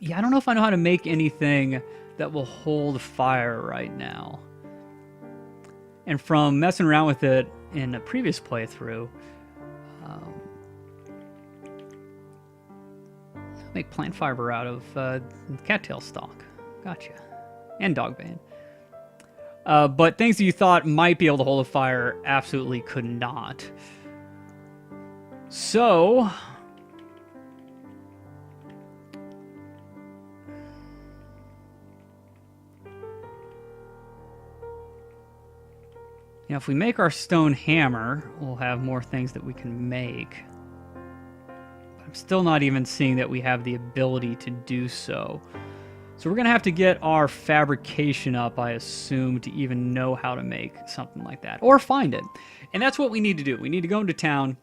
Yeah, I don't know if I know how to make anything that will hold fire right now. And from messing around with it in a previous playthrough, make plant fiber out of cattail stalk. Gotcha. And dogbane. But things that you thought might be able to hold a fire absolutely could not. So... Now, if we make our stone hammer, we'll have more things that we can make. But I'm still not even seeing that we have the ability to do so. So we're going to have to get our fabrication up, I assume, to even know how to make something like that. Or find it. And that's what we need to do. We need to go into town.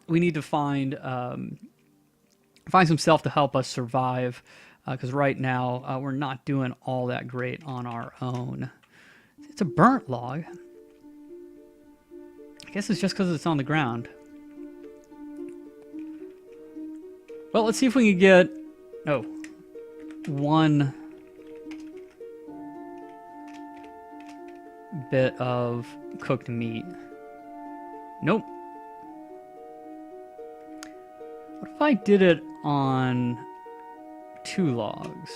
We need to find some stuff to help us survive. Because right now, we're not doing all that great on our own. It's a burnt log. I guess it's just because it's on the ground. Well, let's see if we can get... Oh. One bit of cooked meat. Nope. What if I did it on 2 logs?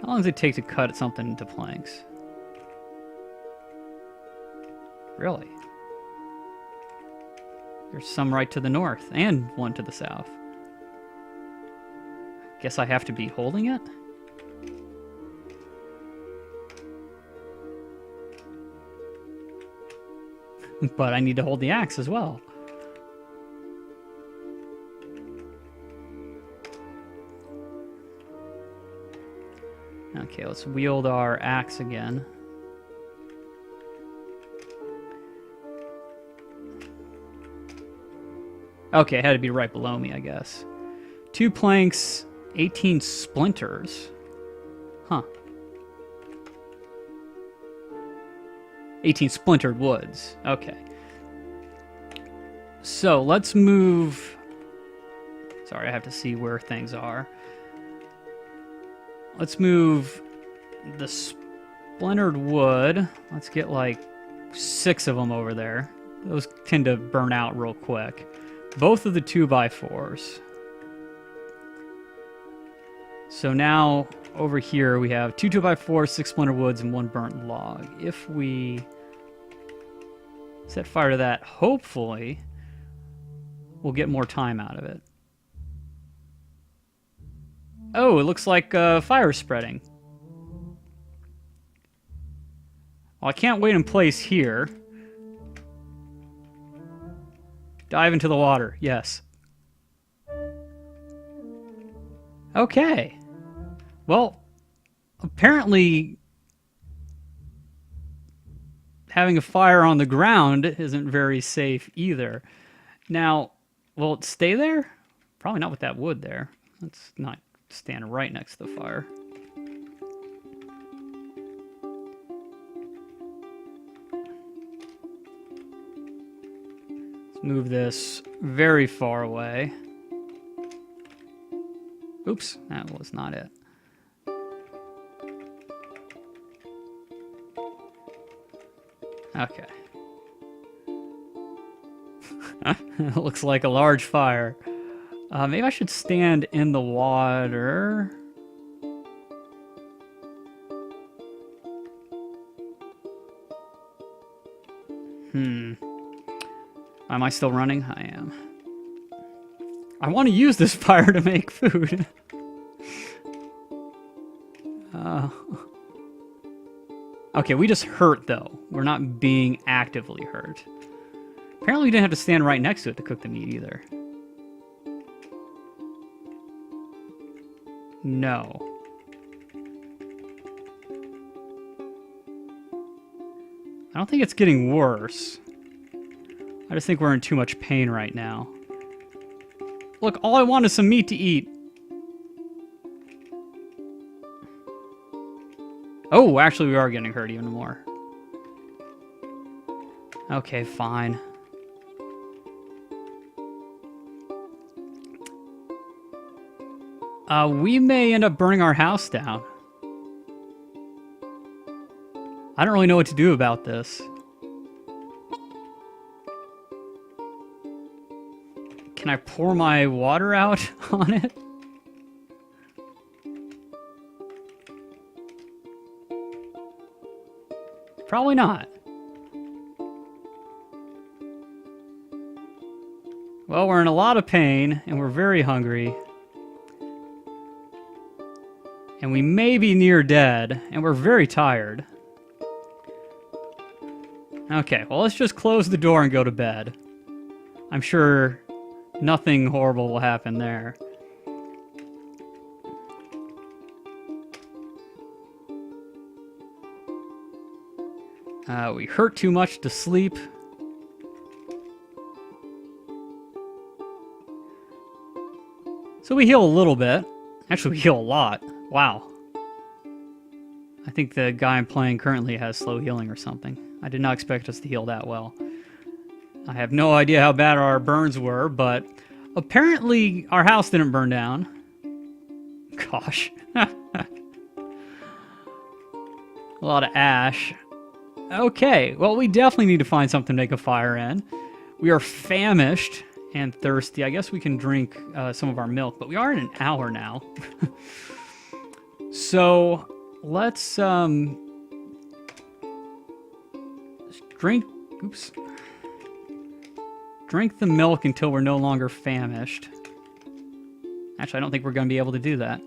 How long does it take to cut something into planks? Really? There's some right to the north and one to the south. Guess I have to be holding it? But I need to hold the axe as well. Okay, let's wield our axe again. Okay, it had to be right below me, I guess. 2 planks, 18 splinters. Huh. 18 splintered woods. Okay. So, let's move... Sorry, I have to see where things are. Let's move the splintered wood. Let's get like 6 of them over there. Those tend to burn out real quick. Both of the 2x4s. So now, over here, we have 2 2x4s, 6 splinter woods, and 1 burnt log. If we set fire to that, hopefully, we'll get more time out of it. Oh, it looks like fire is spreading. Well, I can't wait in place here. Dive into the water, yes. Okay. Well, apparently having a fire on the ground isn't very safe either. Now, will it stay there? Probably not with that wood there. Let's not stand right next to the fire. Let's move this very far away. Oops, that was not it. Okay. Looks like a large fire. Maybe I should stand in the water. Am I still running? I am. I want to use this fire to make food. Okay, we just hurt, though. We're not being actively hurt. Apparently we didn't have to stand right next to it to cook the meat, either. No. I don't think it's getting worse. I just think we're in too much pain right now. Look, all I want is some meat to eat. Oh, actually we are getting hurt even more. Okay, fine. We may end up burning our house down. I don't really know what to do about this. Can I pour my water out on it? Probably not. Well, we're in a lot of pain, and we're very hungry. And we may be near dead, and we're very tired. Okay, well, let's just close the door and go to bed. I'm sure nothing horrible will happen there. We hurt too much to sleep. So we heal a little bit. Actually, we heal a lot. Wow. I think the guy I'm playing currently has slow healing or something. I did not expect us to heal that well. I have no idea how bad our burns were, but apparently our house didn't burn down. Gosh. A lot of ash. Okay, well, we definitely need to find something to make a fire in. We are famished and thirsty. I guess we can drink some of our milk, but we are in an hour now. So let's drink the milk until we're no longer famished. Actually, I don't think we're going to be able to do that.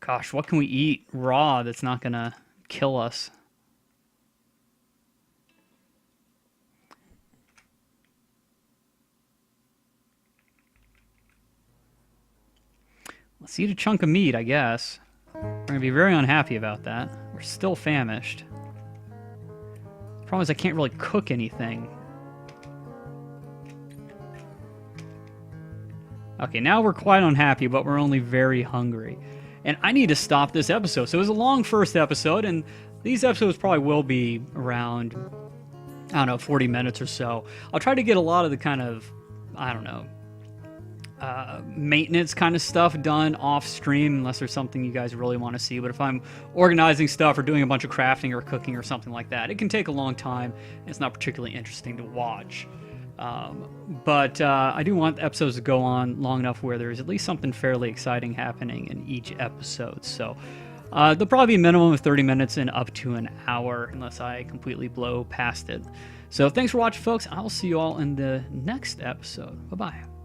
Gosh, what can we eat raw that's not going to kill us? Let's eat a chunk of meat, I guess. We're going to be very unhappy about that. We're still famished. The problem is I can't really cook anything. Okay, now we're quite unhappy, but we're only very hungry. And I need to stop this episode. So it was a long first episode, and these episodes probably will be around, I don't know, 40 minutes or so. I'll try to get a lot of the kind of, I don't know, maintenance kind of stuff done off stream, unless there's something you guys really want to see. But if I'm organizing stuff or doing a bunch of crafting or cooking or something like that, it can take a long time, and it's not particularly interesting to watch. But I do want episodes to go on long enough where there's at least something fairly exciting happening in each episode. So there'll probably be a minimum of 30 minutes and up to an hour, unless I completely blow past it. So thanks for watching, folks. I'll see you all in the next episode. Bye-bye.